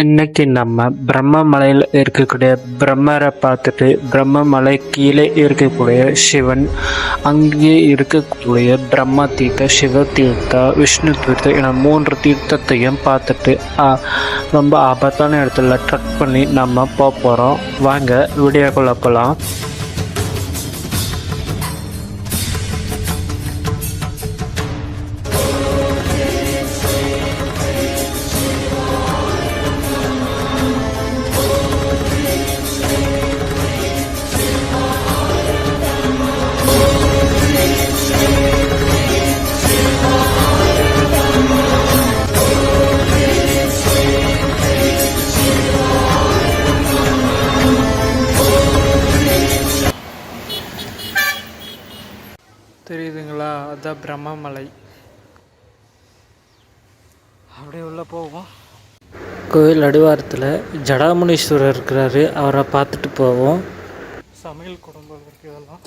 இன்னைக்கு நம்ம பிரம்மமலையில் இருக்கக்கூடிய பிரம்மரை பார்த்துட்டு, பிரம்மமலை கீழே இருக்கக்கூடிய சிவன், அங்கே இருக்கக்கூடிய பிரம்ம தீர்த்த, சிவ தீர்த்தா, விஷ்ணு தீர்த்தம் என 3 தீர்த்தத்தையும் பார்த்துட்டு ரொம்ப ஆபத்தான இடத்துல ட்ரக் பண்ணி நம்ம போகிறோம். வாங்க வீடியோக்குள்ள போகலாம். தெரியுதுங்களா? அதுதான் பிரம்மமலை. அப்படியே உள்ளே போவோம். கோயில் அடிவாரத்தில் ஜடாமுனீஸ்வரர் இருக்கிறாரு, அவரை பார்த்துட்டு போவோம். சமையல் குடும்பம் இருக்கு இதெல்லாம்.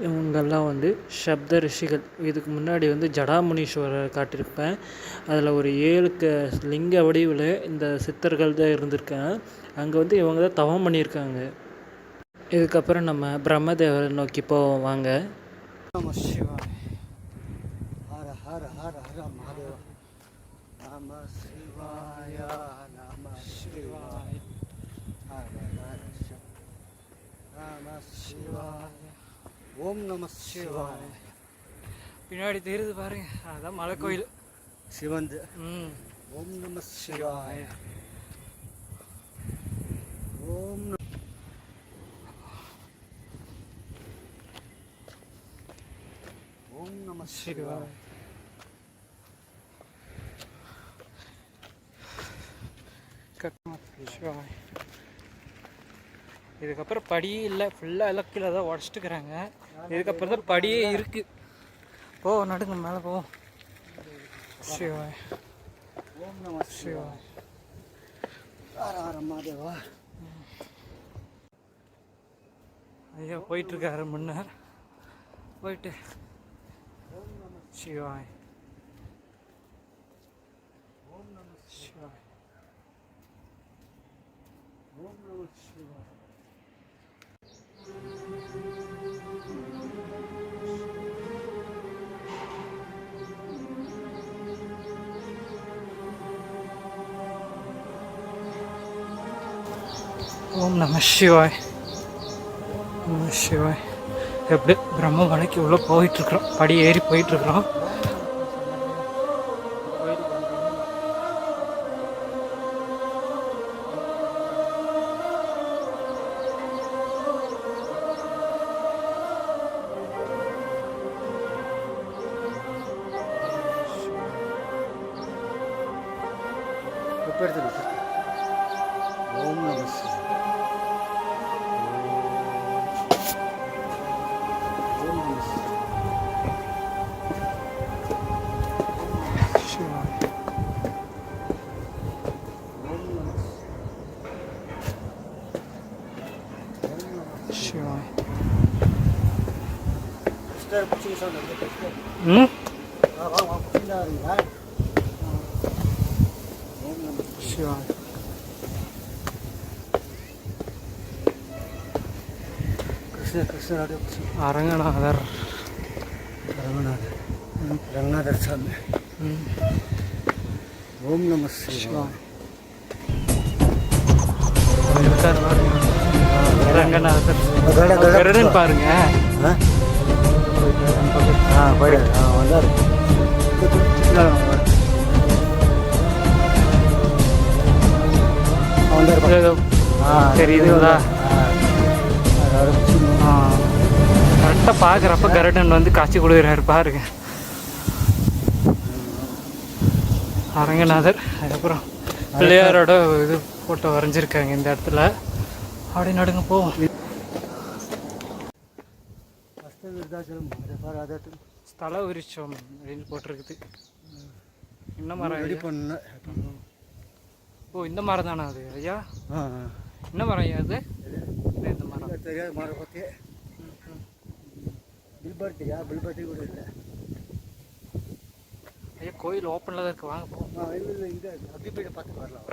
இவங்கெல்லாம் சப்த ரிஷிகள். இதுக்கு முன்னாடி ஜடாமுனீஸ்வரர் காட்டியிருப்பேன். அதில் ஒரு 7 லிங்க வடிவில் இந்த சித்தர்கள் தான் இருந்திருக்காங்க. அங்கே இவங்க தான் தவம் பண்ணியிருக்காங்க. இதுக்கப்புறம் நம்ம பிரம்மதேவரை நோக்கி போவோம். வாங்க. நம சிவாய. ஹர ஹர ஹர ஹர மகாதேவ. நம சிவாய நம சிவாய. நம சிவாய. ஓம் நம சிவாய. பின்னாடி தெரியுது பாருங்க, அதான் மலை கோயில் சிவன். ஓம் நம சிவாய. ஓம் ஓம் நம சிவாய. சிவாய. இதுக்கப்புறம் படியே இல்லை, ஃபுல்லாக எல்லாம் கீழே தான் உடச்சிட்டுக்கிறாங்க. இதுக்கப்புறம் தான் படியே இருக்கு. நடுங்க மேலே போவோம். சிவாய. ஓம் நம சிவாய. மகாதேவா. ஐயா போயிட்டுருக்காரு முன்னர். போயிட்டு ஓம் நம சிவாய. ஓம் நம சிவாய. ஓம் நம சிவாய. ஓம் நம சிவாய். நம சிவாய். எப்படி பிரம்மமலைக்கு உள்ள போயிட்டுருக்குறோம். படி ஏறி போயிட்டுருக்குறோம். ஓம் நம சிவாய. அரங்கநாதர். ரங்கநாதர் சாமி. ஓம் நம சிவாய. ரங்கநாதர் கருடன் பாருங்க. தெரியுதுங்களா? கரெக்டாக பார்க்குறப்ப கருடன் காட்சி கொடுக்குறாரு பாருங்க. அரங்கநாதர். அதுக்கப்புறம் பிள்ளையாரோட இது ஃபோட்டோ வரைஞ்சிருக்காங்க இந்த இடத்துல. அப்படி நடுங்க போவோம். ஸ்தல விருட்சம் அப்படின்னு போட்டிருக்குது. என்ன மரம் ரெடி பண்ண? ஓ, இந்த மரம் தானே அது ஐயா? என்ன மரம் ஐயா அது? இந்த மரம் தெரியாது. மரம் பற்றி பில்பர்ட்டியா? பில்பர்ட்டி கூட இல்லை ஐயா. கோயில் ஓப்பனில் தான் இருக்குது, வாங்க போவோம். இல்லை இங்கே அப்படி போய் பார்த்து வரலாம்.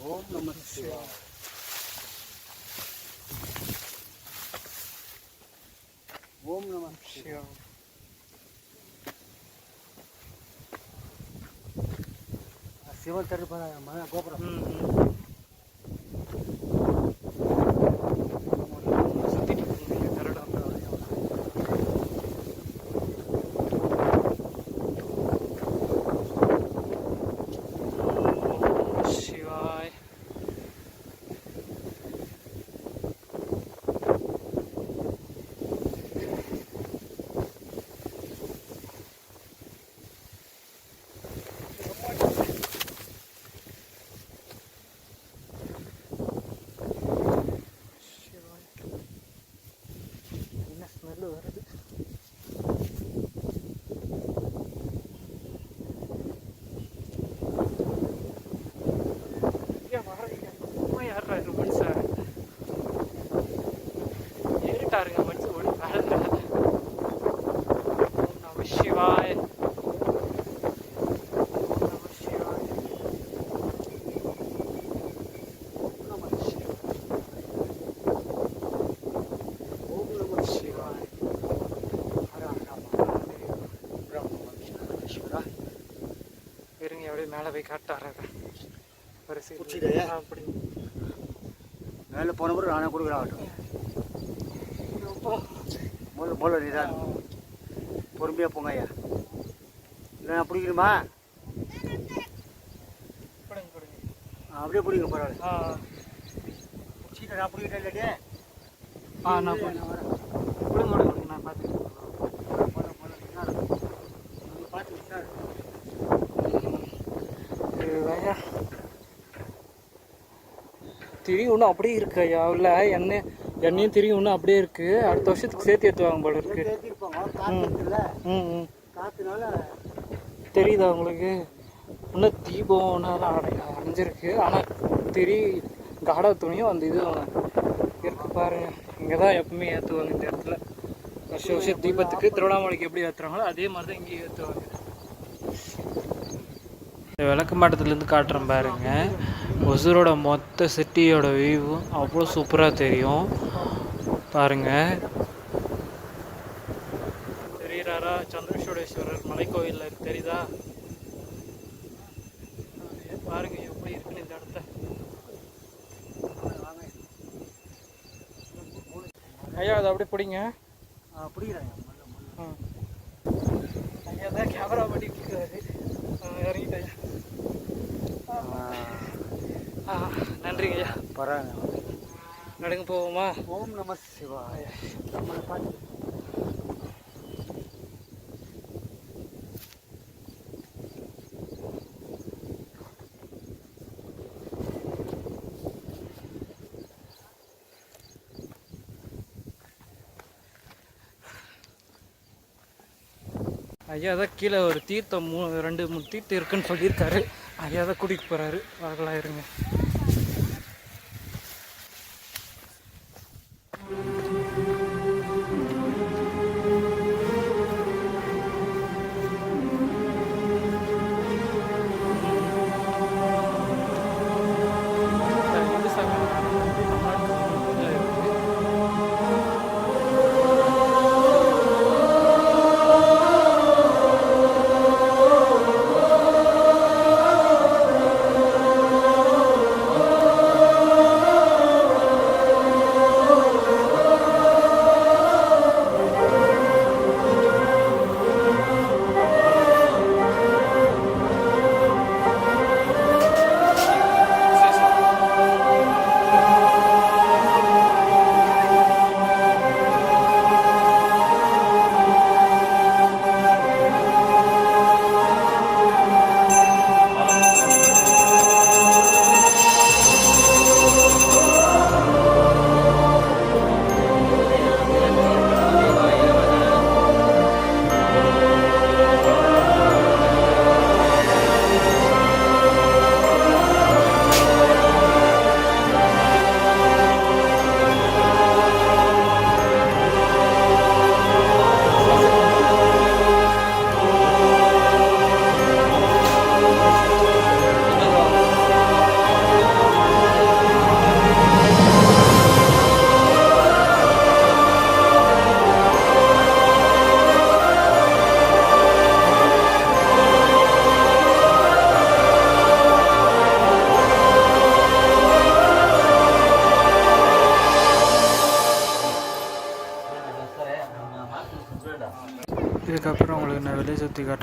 ஓம் நம சிவாய. ஓம் நம சிவாய. சிவன் தருப்பா கோபுரம். ஏறிட்டாருங்க மனுஷன் ஒன்று மேலே. நம சிவாய. நம சிவாய. நம சிவாய. இருங்க, அப்படியே மேலே போய் காட்டாரு. அப்படி மேலே போன பிறகு நானே கொடுக்குறாகட்டும். முதல்ல நீதான் பொறுமையாக போங்க ஐயா. இல்லை பிடிக்கணுமா? அப்படியே பிடிங்க, பரவாயில்ல. சீட்டை நான் பிடிக்கிட்டேன் இல்லாட்டியே. நான் வரேன். கொடுங்க நான் பார்த்துக்கிறேன். ஐயா திரி ஒன்றும் அப்படியே இருக்கு ஐயா. இல்லை எண்ணெயும் திரி ஒன்றும் அப்படியே இருக்கு. அடுத்த வருஷத்துக்கு சேர்த்து ஏற்றுவாங்க போல இருக்கு. தெரியுதா உங்களுக்கு? இன்னும் தீபம் ஒன்றும் அடைஞ்சிருக்கு. ஆனால் திரி காடா துணியும் அந்த இது இருக்கு பாருங்க. இங்கே தான் எப்பவுமே ஏற்றுவாங்க இந்த இடத்துல. வருஷம் தீபத்துக்கு திருவண்ணாமலைக்கு எப்படி ஏற்றுறாங்களோ அதே மாதிரி தான் இங்கேயும் ஏற்றுவாங்க. விளக்கு மாட்டத்துலேருந்து காட்டுறேன் பாருங்க. ஒசூரோட மொத்த சிட்டியோட வியூ அவ்வளோ சூப்பராக தெரியும் பாருங்க. தெரியுறாரா? சந்திரசூடேஸ்வரர் மலை கோயிலில் இருக்கு, தெரியுதா? பாருங்க எப்படி இருக்குன்னு இந்த இடத்த. ஐயா அதை அப்படியே பிடிங்க. பிடிக்கிறாங்க ஐயா தான் கேமரா பண்ணி பிடிக்கிறாரு. இறங்கிட்டேன். நன்றிங்க ஐயா. பரவாயில்ல, நடுங்க போவோமா? ஓம் நம சிவாய. ஐயா தான் கீழே ஒரு தீர்த்தம் 2-3 தீர்த்தம் இருக்குன்னு சொல்லியிருக்காரு. ஐயா தான் கூட்டிகிட்டு போகிறாரு. வரலாம் இருங்க.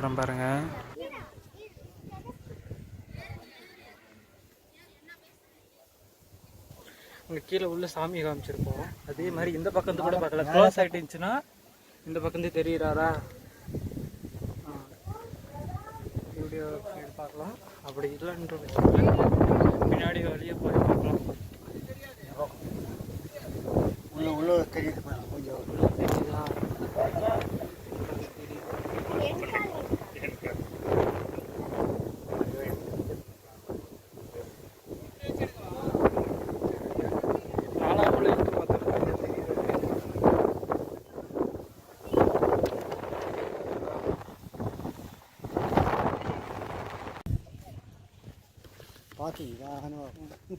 காட்டுறேன் பாருங்கள். அங்கே கீழே உள்ள சாமி காமிச்சிருப்போம். அதே மாதிரி இந்த பக்கம் கூட பார்க்கல. க்ளோஸ் ஆகிட்டு இருந்துச்சுன்னா இந்த பக்கம் தெரியுறாரா? வீடியோ பார்க்கலாம். அப்படி இல்லைன்ற பின்னாடி வழியே போய் பார்க்கலாம். உள்ள தெரியுது கொஞ்சம் தெரியுதா?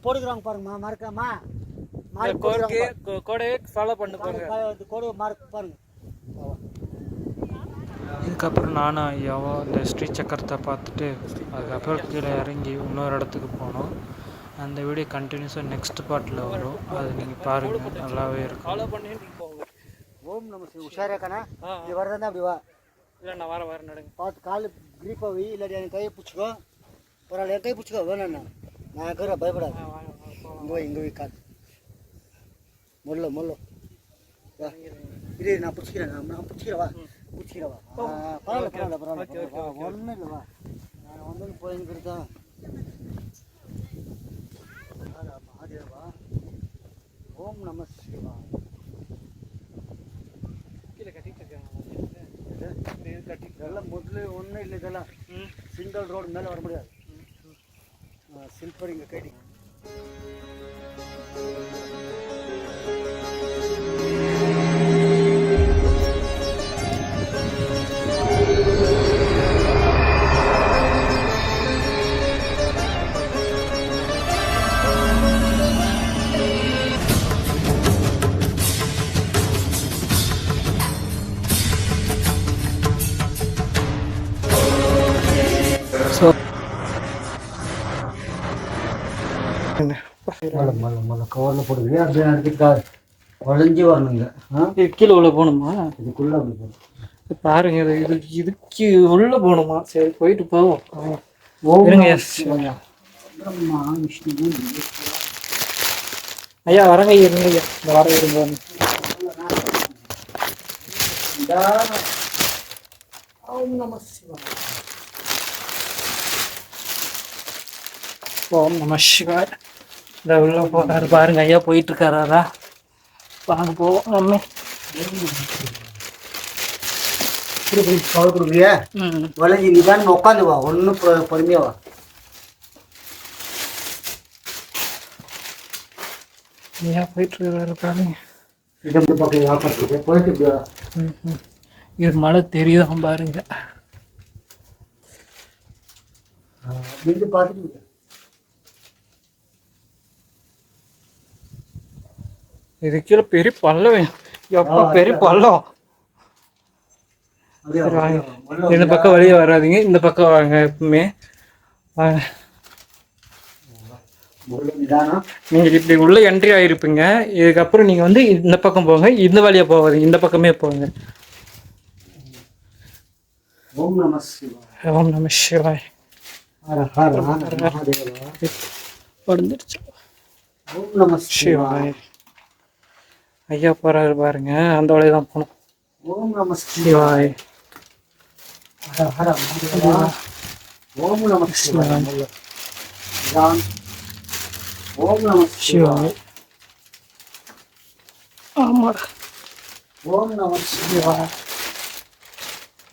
போடுகிறாங்க பாருங்கம்மா, மறக்காமா கோடையை ஃபாலோ பண்ணு கோடு மார்க் பாருங்க. இதுக்கப்புறம் நானும் ஐயாவும் இந்த ஸ்ரீ சக்கரத்தை பார்த்துட்டு அதுக்கப்புறம் கீழே இறங்கி இன்னொரு இடத்துக்கு போனோம். அந்த வீடியோ கண்டினியூஸாக நெக்ஸ்ட் பார்ட்டில் வரும். அது நீங்கள் பாருங்கள், நல்லாவே இருக்கும். ஃபாலோ பண்ணிட்டு போங்க. ஓம் நம்ம உஷாராக்கானா இது வரதான் அப்படி வா. இல்லை நான் வரேன் நடங்க. பார்த்து காலு கிரீப்பாக வை, இல்லாட்டி என் கையை பிடிச்சிக்கோ. பரவாயில்ல, என் கையை பிடிச்சிக்கோ. வேணாண்ணா நான் இருக்கிற பயப்படாது. இங்கே போய் காட்டு மொல்ல இது நான் பிடிச்சிக்கிறேன். நான் பிடிச்சிக்கிறவா பிடிச்சிக்கிறவா. பரவாயில்ல ஒன்றும் இல்லைவா. நான் வந்து போயின்னு தான் மகாதேவா. ஓம் நம சிவா. கீழே கட்டிட்டு இதெல்லாம் முதல்ல ஒன்றும் இல்லை. இதெல்லாம் சிங்கிள் ரோடு மேலே வர முடியாது. சில்பர் இங்கே கட்டி கவரில் போடுது. அப்படியே அதுக்கு வளைஞ்சி வரணுங்க. கீழே உள்ள போகணுமா? இதுக்குள்ளே அப்படி போகணும். பாருங்க, இதுக்கு உள்ள போகணுமா? சரி போயிட்டு போவோம். ஐயா வரங்க, இருங்க ஐயா, இந்த வர இருங்க. ஓம் நம சிவாய. ஓம் நம சிவாய. இந்த உள்ள போறாரு பாருங்க, ஐயா போயிட்டு இருக்காரா? வாங்க போவோம். நம்ம கவர் கொடுக்குறியா? வளைஞ்சி நிதானம் உட்காந்து வா, ஒன்றும் பொறுமையா வா. ஐயா போயிட்டு இருக்காரு பாருங்க. இடம்பு பக்கம் வாப்பறதுக்கு போயிட்டு இது மழை தெரியுதான் பாருங்க. நீங்க பார்த்துட்டு இது கீழே பெரிய பள்ளம். எப்போ பெரிய பள்ளம். இந்த பக்கம் வெளியே வராதிங்க, இந்த பக்கம் வாங்க. எப்பவுமே நீங்க இப்படி உள்ள என்ட்ரி ஆயிருப்பீங்க. இதுக்கப்புறம் நீங்க வந்து இந்த பக்கம் போங்க, இந்த வழியா போகாதீங்க, இந்த பக்கமே போங்க. ஓம் நம சிவாய. ஓம் நம சிவாய. ஓம் நம சிவாய. ஐயா போறாரு பாருங்க, அந்த வழியை தான் போகணும். ஓம் நம சிவாய. ஓம் நம சிவாய. ஓம் நம சிவாய. ஆமாடா. ஓம் நம சிவாய.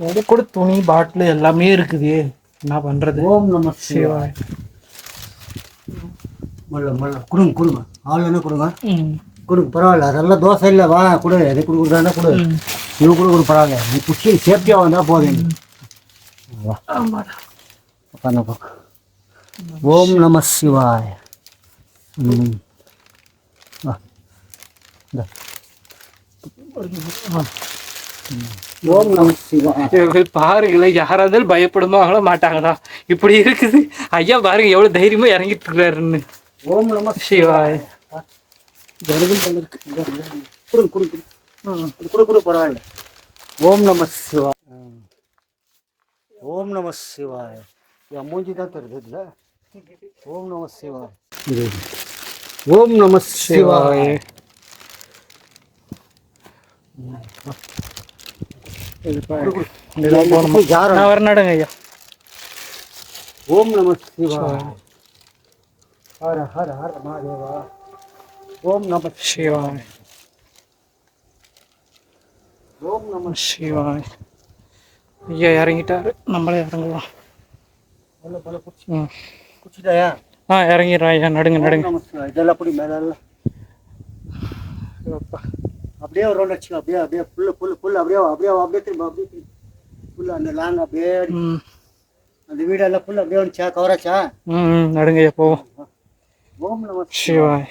அது கூட துணி பாட்டில் எல்லாமே இருக்குது, என்ன பண்றது? ஓம் நம சிவாய. மல்ல கொடுங்க ஆள் என்ன கொடுங்க கொடுங்க. பரவாயில்ல, அதெல்லாம் தோசை இல்லை. வா கொடு, எது கொடுக்குறதா கொடு. இவங்க கூட பரவாயில்ல. நீ குச்சி சேஃப்டியாக வந்தால் போதும். ஓம் நம சிவாய. ஓம் நம சிவாய. பாருங்களேன், யாரா இருந்தாலும் பயப்படுவாங்களோ மாட்டாங்களா? இப்படி இருக்குது. ஐயா பாருங்க எவ்வளவு தைரியமா இறங்கிட்டு இருக்கிறாருன்னு. ஓம் நம சிவாய. பரவாயில்ல. ஓம் நம சிவாய. ஓம் நம சிவாய. என் மூஞ்சி தான் தருது இதில். ஓம் நம சிவாய. ஓம் நம சிவாய. வரநாடுங்க ஐயா. ஓம் நம சிவாய. ஹர ஹர ஹர மகாதேவா. ஓம் நம சிவாய. ஓம் நம சிவாய. ஐயா இறங்கிட்டாரு, நம்மளே இறங்குவோம். குச்சிட்டாயா? இறங்கிடுறோம் ஐயா. நடுங்க நடுங்க. இதெல்லாம் அப்படி மேலே அப்படியே ஒரு ரவுண்ட் அடிச்சு அப்படியே அப்படியே புல்லு புல்லு புல்லு அப்படியே அப்படியே அப்படியே திரும்ப அப்படியே புல்லு அந்த லாங் அப்படியே அந்த வீடெல்லாம் புல்லு அப்படியே வந்துச்சா கவராச்சா? நடுங்க ஐயா போவோம். ஓம் நம சிவாய்.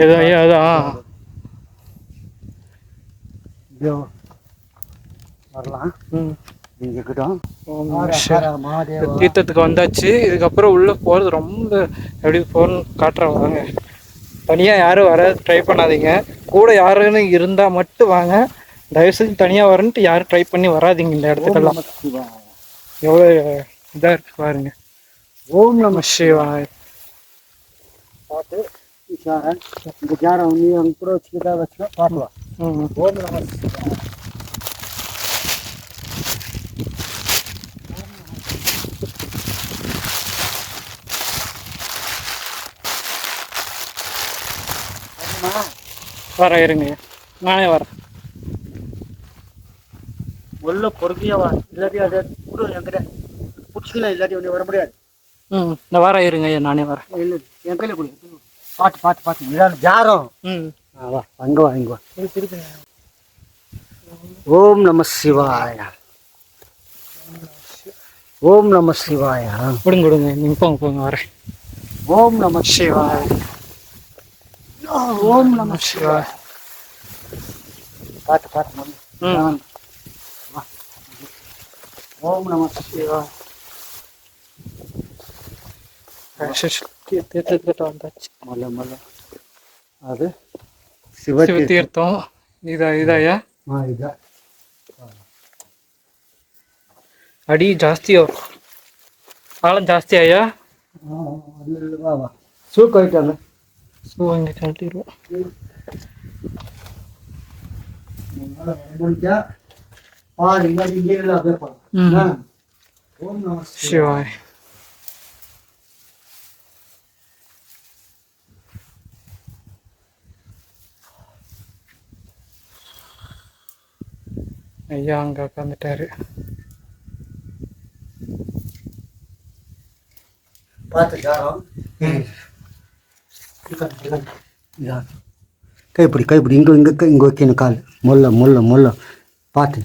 ஏதோ ஐயா அதான் வரலாம். தீர்த்தத்துக்கு வந்தாச்சு. இதுக்கப்புறம் உள்ளே போகிறது ரொம்ப எப்படி போகணும்னு காட்டுறோம் வாங்க. தனியாக யாரும் வர ட்ரை பண்ணாதீங்க. கூட யாருன்னு இருந்தால் மட்டும் வாங்க. தயவுசெய்து தனியாக வரன்ட்டு யாரும் ட்ரை பண்ணி வராதிங்க இந்த இடத்துக்கெல்லாம். எவ்வளோ இதாக இருக்கு பாருங்க. ஓம் நம சிவாய். பார்த்து இந்த ஜாரம் நீ அங்கே கூட வச்சுக்கிட்டா வச்சுக்கோ பார்க்கலாம். ஓம் நம வர இருங்க, நானே வரேன். உள்ள பொறுமையாக வா, இல்லாட்டி அதை கூட என்கிட்ட பிடிச்சிக்கலாம், இல்லாட்டி ஒன்று வர முடியாது. இந்த வாரம் இருங்க ஐயா, நானே வரேன். இல்லை என் கையில் கொடு. பார்த்து பார்த்து பார்த்து இதான் ஜாரம். வா அங்கே வா இங்கே வா. திருப்பி ஓம் நம சிவாய. ஓம் நம சிவாய. கொடுங்க கொடுங்க, நீங்கள் போங்க போங்க, வரேன். ஓம் நம சிவாய. ஓம் நம சிவாய. பார்த்து பார்த்து ஓம் நம சிவாய. தீர்த்தத்துக்கிட்ட வந்தாச்சு. மல்ல மல்ல அது சிவ தீர்த்தம். இதாயா இதா அடி ஜாஸ்தியோ? ஆழம் ஜாஸ்தி ஐயா? வா வா ஷூ கழிட்டாங்க. ஷூ இங்கே கழட்டிடுவோம். ஓம் நம சிவாய். ஐயா அங்கே உட்காந்துட்டாரு. பார்த்து ஜாரம். கைப்பிடி கைப்பிடி இங்கே இங்கே இங்கே வைக்கணும். கால் முல்ல முல்ல முல்ல பார்த்து.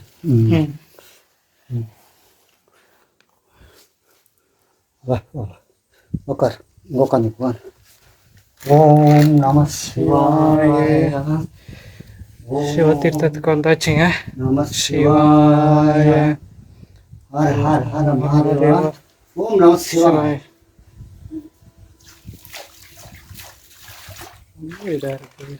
வா வா உட்கார், இங்கே உட்காந்து. ஓம் நம சிவாய. சிவதீர்த்தத்துக்கு வந்தாச்சுங்க. நம சிவாய. ஹர ஹர ஹர மகாதேவா. ஓம் நம சிவாய. இதாக இருக்குது.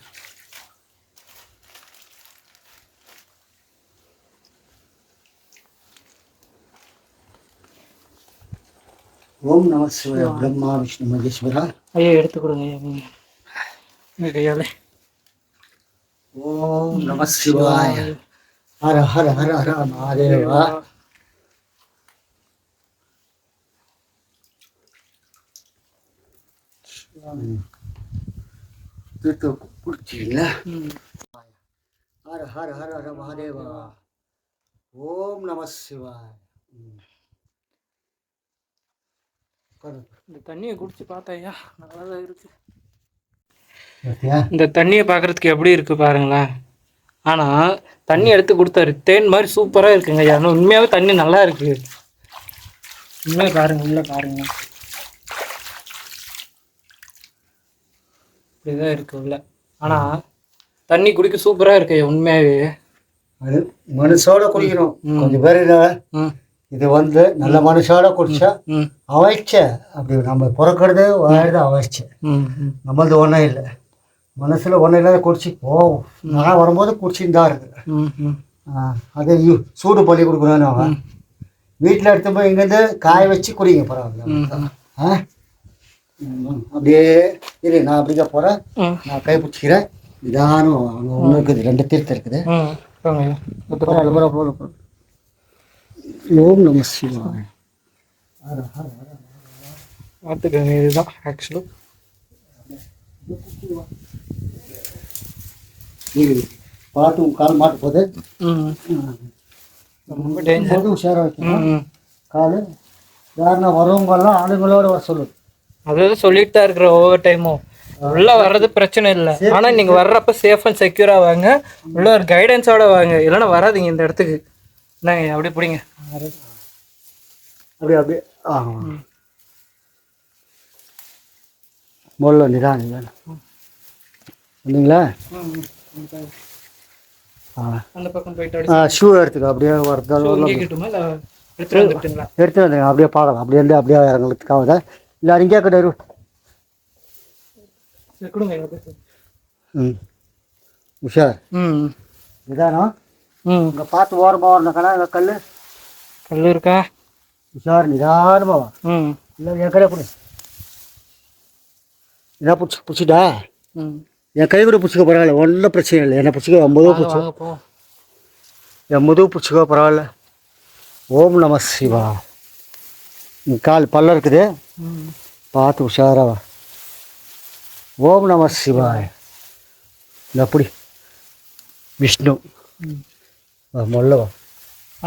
ஓம் நம சிவாய. பிரம்மா விஷ்ணு மகேஸ்வரா. ஐயா எடுத்து கொடுங்க ஐயா, நீங்கள் கையாலே. ஓம் நம சிவாய. ஹர ஹர ஹர ஹர மகாதேவா. குடிச்சிங்களா? ஹர ஹர ஹர ஹர மகாதேவா. ஓம் நம சிவாய. இந்த தண்ணியை குடிச்சு பார்த்தா ஐயா நல்லா தான் இருக்கு. இந்த தண்ணியை பார்க்குறதுக்கு எப்படி இருக்குது பாருங்களேன். ஆனால் தண்ணி எடுத்து கொடுத்தாரு, தேன் மாதிரி சூப்பராக இருக்குங்க ஐயா. ஆனால் உண்மையாகவே தண்ணி நல்லா இருக்குது. உண்மையாக பாருங்க, உள்ள பாருங்க, இப்படிதான் இருக்கு உள்ள. ஆனால் தண்ணி குடிக்க சூப்பராக இருக்கு ஐயா உண்மையாகவே. அது மனசோட குடிக்கணும். கொஞ்சம் பேர் இது வந்து நல்ல மனுஷோட குடிச்சா அவய்ச்ச அப்படி நம்ம பிறக்கிறது வாழ்றது அவய்ச்ச. நம்மளது ஒன்றும் இல்லை, மனசில் ஒன்றும் இல்லாத குடிச்சு போவோம். நான் வரும்போது குடிச்சின்னு தான் இருக்கு. அது சூடு பண்ணி கொடுக்குறோன்னு அவன் வீட்டில் எடுத்து போய் இங்கேருந்து காய வச்சு குடிங்க பரவாயில்ல. அப்படியே இரு, நான் அப்படிங்க போகிறேன், நான் கை பிடிச்சிக்கிறேன். நிதானம் அங்கே ஒன்று இருக்குது, 2 தீர்த்தம் இருக்குது. ஓம் நம சிவாய. பார்த்துக்கோங்க, இதுதான் ஆக்சுவலு பாட்டு கால் மாட்டு போகுது. ரொம்ப டேஞ்சர். உஷாராக வைக்கணும் கால். யாருன்னா வரவங்கெல்லாம் ஆளுங்களோட வர சொல்லுது. அதாவது சொல்லிட்டு தான் இருக்கிற ஒவ்வொரு டைமும் உள்ள வர்றது பிரச்சனை இல்லை, ஆனால் நீங்கள் வர்றப்ப சேஃப் அண்ட் செக்யூராக வாங்க, உள்ள ஒரு கைடன்ஸோட வாங்க, இல்லைன்னா வராதிங்க இந்த இடத்துக்கு. என்னங்க அப்படி பிடிங்க, அப்படியே அப்படியே மொல்ல நிதானி வேணும் வந்தீங்களா? அந்த பக்கம் போயிட்டு ஷூ எடுத்துக்க, அப்படியே எடுத்து வந்துங்க. அப்படியே பார்க்கலாம், அப்படியே இருந்து அப்படியே இறங்குறதுக்காக இல்லை இங்கே கிடையாது. உஷார் நிதானம். இங்கே பார்த்து ஓரமாக வரணுக்கண்ணா. இங்கே கல் இருக்கா? உஷார் நிதானமாக இல்லை என் கையை பிடி. என்ன பிடிச்சிட்டா? என் கை கூட பிடிச்சிக்க பரவாயில்ல, ஒன்றும் பிரச்சனை இல்லை. என்னை பிடிச்சிக்க 50 பிடிச்சிக்கோ, 80 பிடிச்சிக்கோ பரவாயில்ல. ஓம் நம சிவா. கால் பல்ல இருக்குது, பார்த்து உஷாராவா. ஓம் நம சிவாய். இந்த அப்படி விஷ்ணு மொல்லவா.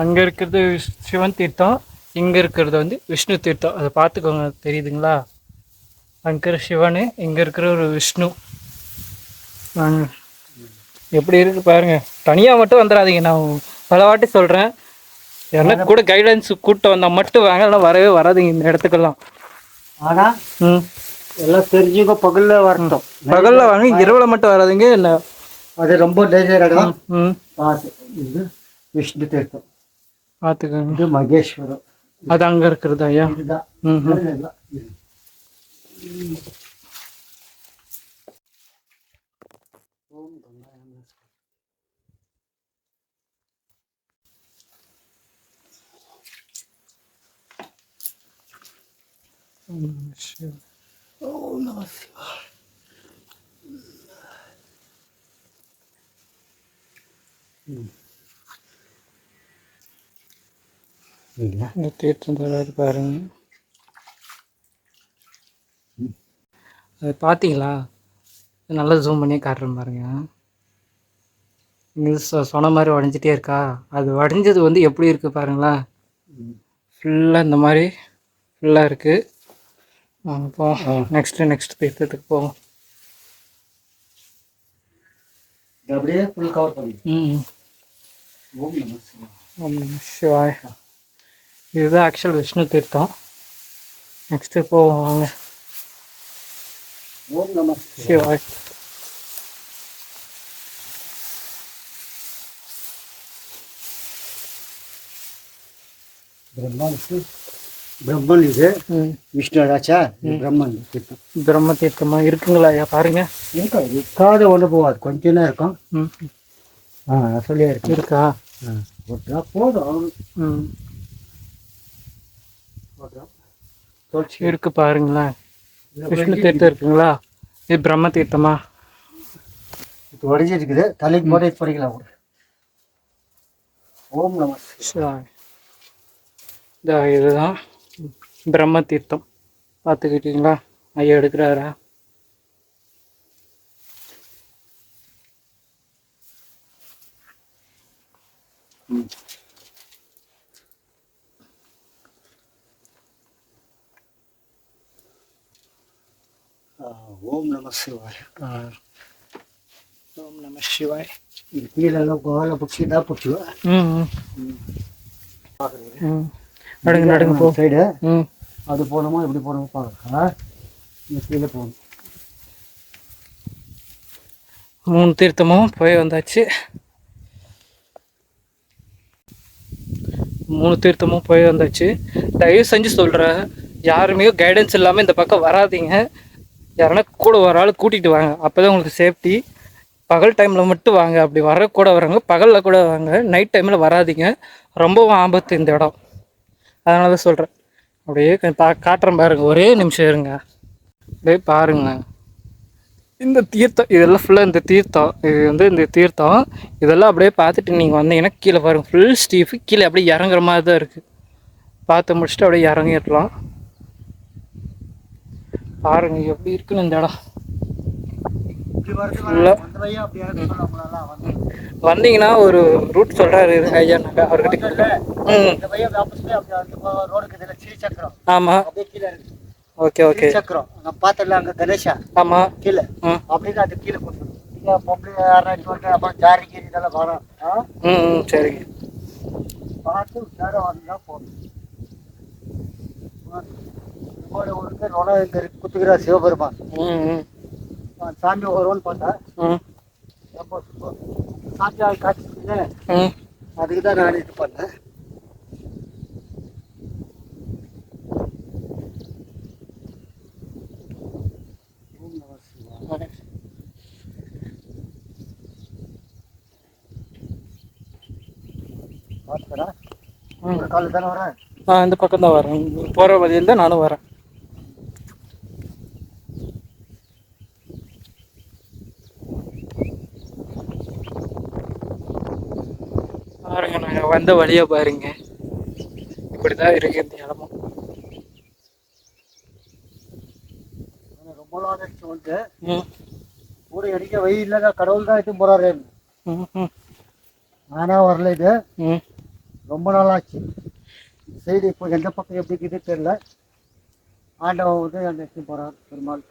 அங்கே இருக்கிறது சிவன் தீர்த்தம், இங்கே இருக்கிறது வந்து விஷ்ணு தீர்த்தம். அதை பார்த்துக்கோங்க, தெரியுதுங்களா? அங்கே இருக்கிற சிவனு, இங்கே இருக்கிற ஒரு விஷ்ணு. எப்படி இருக்கு பாருங்க. தனியாக மட்டும் வந்துடாதீங்க, நான் பல வாட்டி சொல்கிறேன். எனக்கு கூட கைடன்ஸ் கூட்ட வந்தால் மட்டும் வாங்க, இல்லைனா வரவே வராதிங்க இந்த இடத்துக்கெல்லாம். ஆனால் எல்லாம் தெரிஞ்சுக்கோ, பகலில் வரட்டும். பகலில் வாங்க, இரவில் மட்டும் வராதிங்க. என்ன அது ரொம்ப டேஞ்சர் இடம். பார்த்து இது விஷ்ணு தீர்த்தம் பார்த்துக்கோங்க. இது மகேஸ்வரம், அது அங்கே இருக்கிறது ஐயா. இதுதான். ஓம் நம சிவாய. இந்த தீர்த்தம் தராது பாருங்க. அது பார்த்தீங்களா? நல்லா ஜூம் பண்ணி காட்டுறேன் பாருங்க. இங்கே சொன்ன மாதிரி உடஞ்சிட்டே இருக்கா? அது உடஞ்சது வந்து எப்படி இருக்குது பாருங்களா? ஃபுல்லாக இந்த மாதிரி ஃபுல்லாக இருக்குது. இப்போ நெக்ஸ்ட் தீர்த்தத்துக்கு போவோம். அப்படியே ஃபுல் கவர் பண்ணி. ஓம் நம சிவாய. ஓம் நம சிவாய. இதுதான் ஆக்சுவல் விஷ்ணு தீர்த்தம். நெக்ஸ்ட்டு போவோம் வாங்க. ஓம் நம சிவாய. பிரம்மன் இது விஷ்ணுடாச்சா? பிரம்மன் தீர்த்தம். பிரம்ம தீர்த்தமா இருக்குங்களா ஐயா? பாருங்க. இருக்காது, ஒன்று போகாது, கொஞ்சம் தான் இருக்கும். சொல்லியா இருக்கு. இருக்கா? போதும். இருக்கு பாருங்களேன். விஷ்ணு தீர்த்தம் இருக்குங்களா? இது பிரம்ம தீர்த்தமா? இது உடஞ்சிருக்குது, தலைக்கு போட்டு படிக்கலாம் கூட. ஓம் நம சிவாய. இதுதான் பிரம்ம தீர்த்தம். பார்த்துக்கிட்டீங்களா? ஐயா எடுக்கிறாரா? ஓம் நம சிவாய. ஓம் நம சிவாய். இது கீழெல்லாம் கோலை பிடிச்சிட்டா பிடிச்சிக்குவேன். நடுங்க போ சைடு. அது போகணுமா எப்படி போகணுமா பார்க்கலாம். கீழே போகணும். 3 தீர்த்தமும் போய் வந்தாச்சு. 3 தீர்த்தமும் போய் வந்தாச்சு. தயவு செஞ்சு சொல்கிறேன், யாருமே கைடன்ஸ் இல்லாமல் இந்த பக்கம் வராதிங்க. யாருன்னா கூட ஒரு ஆள் கூட்டிகிட்டு வாங்க, அப்போ தான் உங்களுக்கு சேஃப்டி. பகல் டைமில் மட்டும் வாங்க, அப்படி வர கூட வராங்க, பகலில் கூட வாங்க, நைட் டைமில் வராதிங்க. ரொம்பவும் ஆபத்து இந்த இடம். அதனால தான் சொல்கிறேன். அப்படியே காட்டுறேன் பாருங்கள், ஒரே நிமிஷம் இருங்க. அப்படியே பாருங்களேன், இந்த தீர்த்தம் இதெல்லாம் ஃபுல்லாக இந்த தீர்த்தம். இது வந்து இந்த தீர்த்தம் இதெல்லாம் அப்படியே பார்த்துட்டு நீங்கள் வந்தீங்கன்னா கீழே பாருங்கள், ஃபுல் ஸ்டீஃபு. கீழே அப்படியே இறங்குற மாதிரி தான் இருக்குது. பார்த்து முடிச்சுட்டு அப்படியே இறங்கிடலாம். பாருங்கள் எப்படி இருக்குன்னு இந்த இடம். வந்தீங்கன்னா ஒரு ரூட் சொல்கிறாரு ஐயா, நாங்கள் அவர்கிட்ட. ஆமாம், ஓகே ஓகே. சக்கரம் நான் பார்த்தல அங்கே கணேஷா. ஆமாம், கீழே அப்படின்னு அது கீழே கொடுத்துருவோம். பொம்பளை யாராச்சும் வந்து அப்புறம் ஜாரி கீரி இதெல்லாம் வரும். சரிங்க. பார்த்து நேரம் வந்தால் போதும். ரோடம் இங்கே குத்துக்கிறா சிவபெருமான். சாமி வருவோன்னு பார்த்தா சாமி காட்சி அதுக்கு தான் நான் இது பண்ணேன். காலையில் தானே வரேன். இந்த பக்கம் தான் வரேன், போகிற வழியில் தான் நானும் வரேன். பாருங்க, நாங்கள் வந்த வழியை பாருங்க, இப்படி தான் இருக்கு இந்த இடமும். ரொம்ப நாள் ஆச்சு வந்து கூட அடிக்க வெயில் கடவுள் தான் எடுத்து போறாரு. நானா வரல, இது ரொம்ப நாள் ஆச்சு. சைடு இப்போ எந்த பக்கம் எப்படி இருக்குது தெரியல. ஆண்டவன் வந்து அந்த எடுத்து போறார், பெருமாள்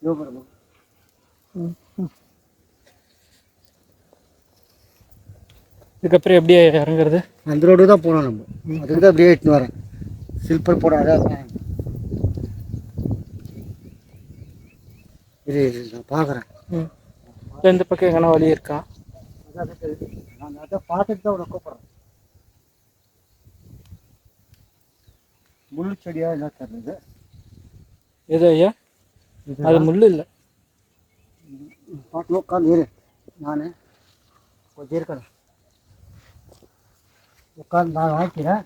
சிவபெருமான். இதுக்கப்புறம் எப்படி இறங்குறது? அந்த ரோடு தான் போனோம் நம்ம, அதுக்கு தான் அப்படியே எடுத்துன்னு வரேன். சில்பர் போடாத இது நான் பார்க்குறேன். இந்த பக்கம் எங்கன்னா வழி இருக்கா? நான் அதை பார்த்துட்டு தான் உனக்கு கூப்பிட்றேன். முள்ளு செடியா என்ன தருது? எது ஐயா? அது முள் இல்லை. பார்த்து உட்காந்து இரு, நான் கொஞ்சம் இருக்கேன் உட்காந்து நான் வாங்கிக்கிறேன்.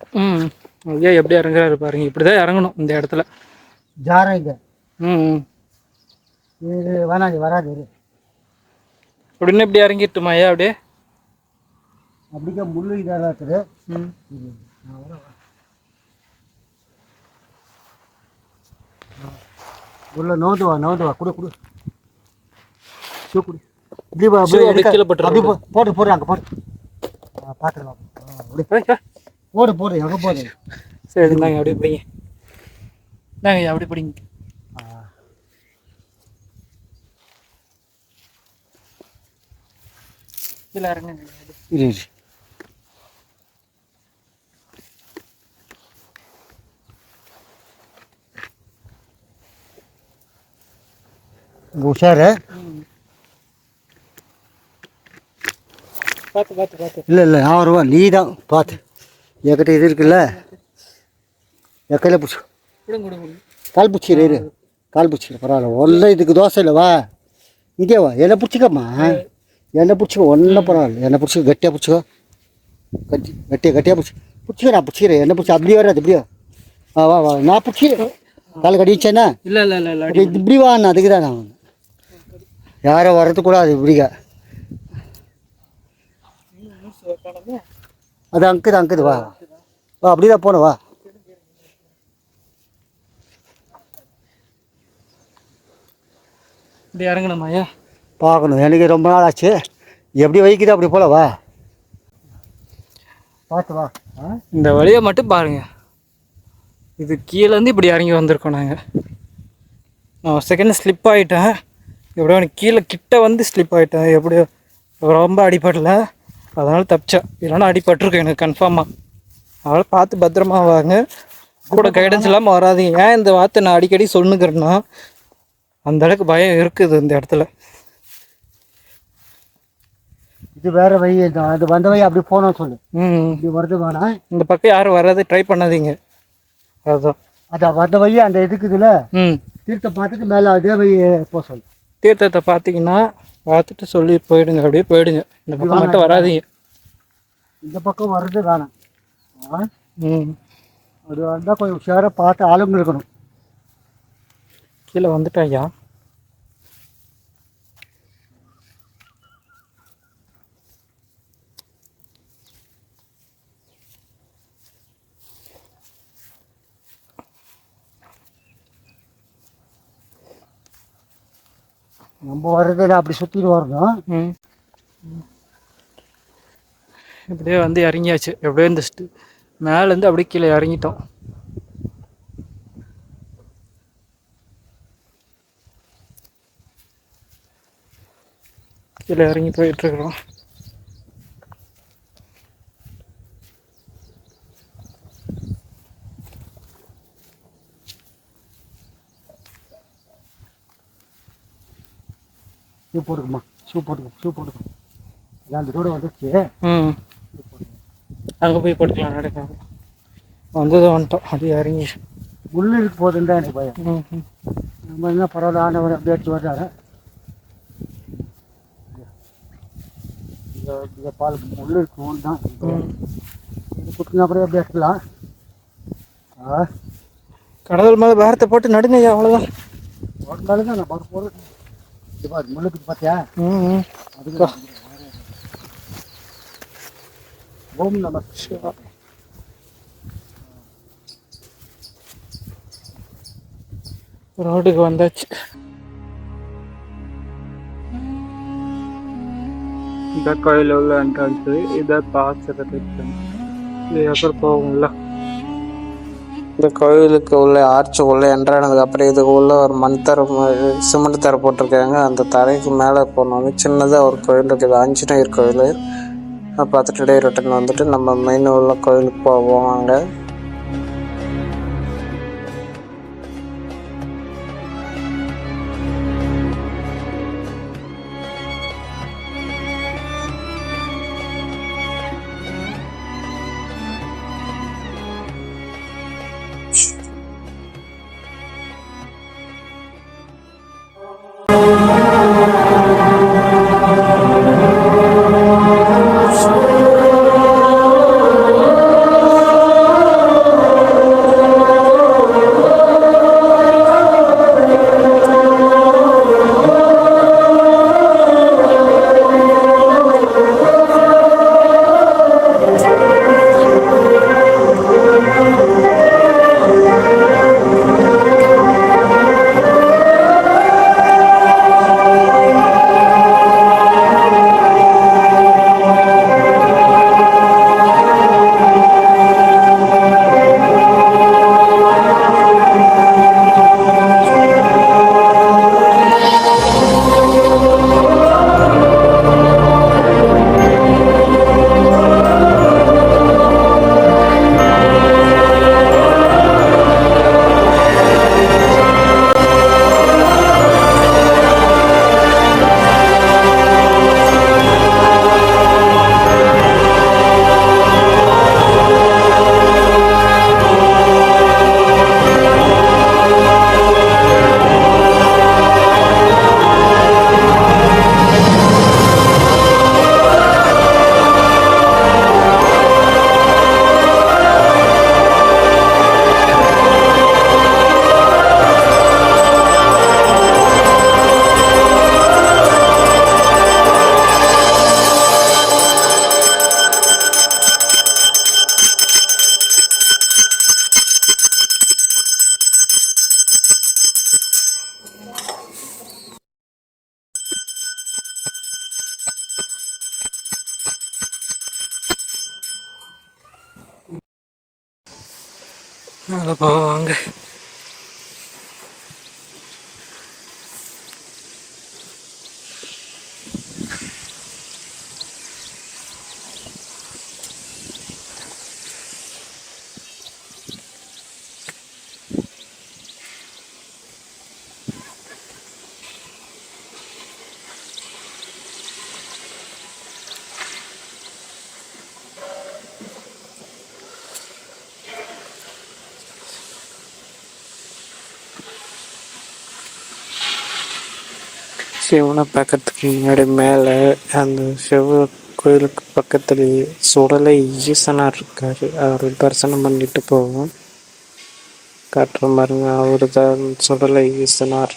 ஐயா எப்படி இறங்குறாரு பாருங்க, இப்படி தான் இறங்கணும் இந்த இடத்துல. ஜாரங்க இது வேணாது வராது இரு. அப்படின்னு எப்படி இறங்கிட்டுமா ஐயா? அப்படியே அப்படிக்கா முள்ளு இதாக இருக்குது. உள்ள நோதுவா குடு ஷூ குடு. இப்படி கீழே போட்டு போடு அங்கே போடு, பார்த்துக்கலாம். போடு எங்கே போகுது? சரி, நாங்கள் அப்படியே பிடிங்க, நாங்கள் அப்படி பிடிங்க. கீழே இறங்க. இரு உஷாரு. பார்த்து இல்லை நான் வருவேன், நீ தான் பார்த்து. என்கிட்ட இது இருக்குல்ல, என் கையில் பிடிச்சி கால் பிடிச்சிரு, கால் பிடிச்சிரு, பரவாயில்ல. ஒன்றும் இதுக்கு தோசை இல்லை, வா இங்கே வா, என்னை பிடிச்சிக்கம்மா, என்னை பிடிச்சிக்கோ, ஒன்றும் பரவாயில்ல. என்னை பிடிச்சிக்கோ, கட்டியாக பிடிச்சிக்கோ, கட்டியாக பிடிச்சிக்கோ, நான் பிடிச்சிக்கிறேன். என்னை பிடிச்சி அப்படியே வராது, இப்படியோ வா நான் பிடிச்சிக்கிறேன். கால் கடிச்சேன்னா இல்லை இப்படி வா, நான் அதுக்கு தான் நான் யாரும் வர்றதுக்கூடாது இப்படிங்க. அது அங்குது வா அப்படிதான் போன வா. இப்படி இறங்கணுமா ஐயா? பார்க்கணும், எனக்கு ரொம்ப நாள் ஆச்சு. எப்படி வைக்குது அப்படி போல வா, பார்த்து வா. இந்த வழியை மட்டும் பாருங்க, இது கீழேருந்து இப்படி இறங்கி வந்திருக்கோம் நாங்கள். நான் செகண்ட் ஸ்லிப் ஆகிட்டேன், எப்படியோ எனக்கு கீழே கிட்ட வந்து ஸ்லிப் ஆகிட்டேன். எப்படியோ ரொம்ப அடிப்படல, அதனால் தப்பிச்சேன். இல்லைன்னா அடிபட்டிருக்கேன் எனக்கு கன்ஃபார்மாக. அதனால் பார்த்து பத்திரமா வாங்க, கூட கைடன்ஸ் இல்லாமல் வராதிங்க. ஏன் இந்த வார்த்தை நான் அடிக்கடி சொல்லுங்கிறேன்னா, அந்த அளவுக்கு பயம் இருக்குது இந்த இடத்துல. இது வேற வழி தான், அது வந்த வழி அப்படி போனோம் சொல்லு. ம். இப்படி வருது வேணாம். இந்த பக்கம் யாரும் வராது, ட்ரை பண்ணாதீங்க. அதுதான். அதான் வந்த வழி அந்த இருக்குதுல்ல, ம். தீர்த்தம் பார்த்துட்டு மேலே அதே வழி போக சொல்லு. தீர்த்தத்தை பார்த்தீங்கன்னா பார்த்துட்டு சொல்லி போயிடுங்க, அப்படியே போயிடுங்க. இந்த பக்கம் மட்டும் வராதீங்க. இந்த பக்கம் வர்றது வேணாம். ம். அது வந்தால் கொஞ்சம் உஷாராக பார்த்து ஆளுங்க இருக்கணும். கீழே வந்துட்டேன் ஐயா. நம்ம வர்றதில் அப்படி சுற்றிட்டு வரணும். ம். இப்படியே வந்து இறங்கியாச்சு. எப்படியே இந்த மேலேருந்து அப்படியே கீழே இறங்கிட்டோம். கீழே இறங்கி போயிட்டுருக்குறோம். Shoe போட்டுக்குமா, shoe போட்டுக்கும். அந்த ரோடு வந்துச்சு. ம். அங்கே போய் போட்டுக்கலாம், நடக்காது. வந்ததும் வந்துட்டோம், அப்படியே இறங்கி. முள்ளு இருக்கு போதுன்னு தான் எனக்கு பயம். ம். நம்ம என்ன பரவாயில்ல, ஆண்டவர் அப்படியே அடிச்சு வர்றாரு. இந்த பால் முள்ளு இருக்கு தான். இது குட்டினா கூட அப்படியே எடுத்துக்கலாம். கடவுள் மேலே பாரத்தை போட்டு நடுங்க ஐயா, அவ்வளோதான். ஒரு நாள் தான் நான் பார்க்க போகிறேன். இது பாரு முள்ளுக்கு பார்த்தியா? ம். அதுக்கு ஓம் நம சிவாய. ரோடுக்கு வந்தாச்சு. இந்த கோயில் உள்ள என்ட்ரன்ஸு, இதை பார்த்துட்டு இது அப்புறம் போகும்ல. இந்த கோயிலுக்கு உள்ள ஆர்ச்சு உள்ள என்ட்ரானதுக்கு அப்புறம் இதுக்கு உள்ள ஒரு மண் தரை, சிமெண்ட் தரை போட்டிருக்காங்க. அந்த தரைக்கு மேலே போனோம், சின்னதாக ஒரு கோயில் இருக்குது, ஆஞ்சநேயர் கோயில். பார்த்துட்டு ரிட்டர்ன் வந்துட்டு நம்ம மெயின் உள்ள கோயிலுக்கு போவோம். அங்கே மேலே போவாங்க. சிவனை பார்க்கறதுக்கு முன்னாடி மேலே அந்த சிவ கோயிலுக்கு பக்கத்துலேயே சுடலை ஈசனார் இருக்காரு. அவர் தரிசனம் பண்ணிட்டு போவோம். காட்டுற பாருங்க, அவரு தான் சுடலை ஈசனார்.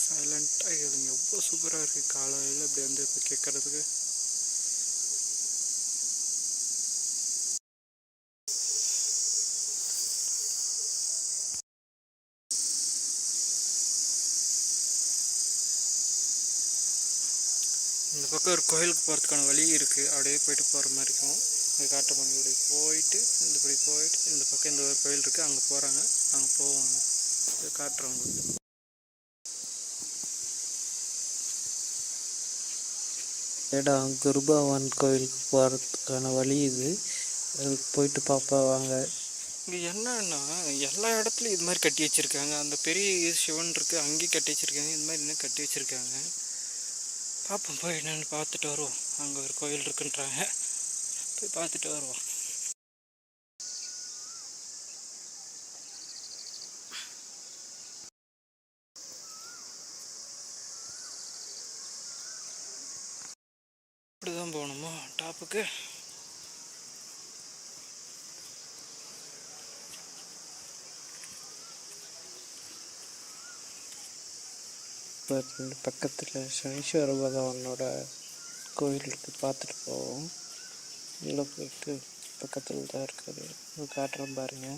சைலண்ட்டாக இதுங்க எவ்வளோ சூப்பராக இருக்குது. காலையில் இப்படி வந்து இப்போ கேட்குறதுக்கு இந்த பக்கம் ஒரு கோயிலுக்கு போகிறதுக்கான வழி இருக்குது. அப்படியே போயிட்டு போகிற மாதிரி இருக்கும். இங்கே காட்டுறவங்க இப்படி போயிட்டு இப்படி போயிட்டு இந்த பக்கம் இந்த ஒரு கோயில் இருக்குது, அங்கே போகிறாங்க, அங்கே போவாங்க. இதை காட்டுறவங்க இடம் குருபவான் கோயிலுக்கு போகிறதுக்கான வழி இது. அதுக்கு போயிட்டு பார்ப்பா வாங்க. இங்கே என்னன்னா எல்லா இடத்துலையும் இது மாதிரி கட்டி வச்சுருக்காங்க. அந்த பெரிய சிவன் இருக்குது, அங்கேயும் கட்டி வச்சுருக்காங்க. இது மாதிரி இன்னும் கட்டி வச்சுருக்காங்க. பார்ப்போம், போய் என்னென்னு பார்த்துட்டு வருவோம். அங்கே ஒரு கோயில் இருக்குன்றாங்க, போய் பார்த்துட்டு வருவோம். இப்படிதான் போகணுமோ டாப்புக்கு? இப்போ பக்கத்தில் சனீஸ்வர பகவானோட கோயிலுக்கு பார்த்துட்டு போவோம். உள்ளே போயிட்டு பக்கத்தில் தான் இருக்காது, காட்டுறேன் பாருங்க.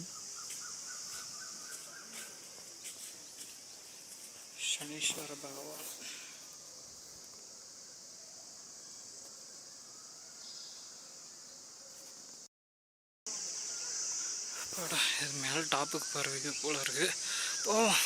சனீஸ்வர பகவான் இது மேலே டாப்புக்கு போகிறதுக்கு போல இருக்குது. போவோம்.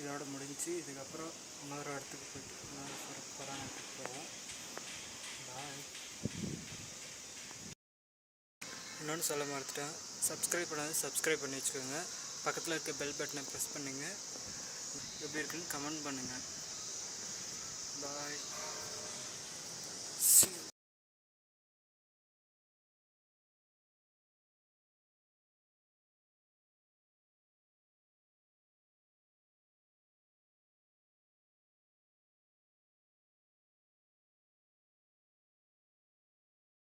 இதோட முடிஞ்சு. இதுக்கப்புறம் இன்னொரு இடத்துக்கு போயிட்டு இன்னொரு சூப்பரான இடத்துக்கு போவோம். பாய். இன்னொன்று சொல்ல மறந்துட்டேன், சப்ஸ்கிரைப் பண்ணாது சப்ஸ்கிரைப் பண்ணி வச்சுக்கோங்க. பக்கத்தில் இருக்க பெல் பட்டனை ப்ரெஸ் பண்ணுங்கள். எப்படி இருக்குன்னு கமெண்ட் பண்ணுங்கள். பாய்.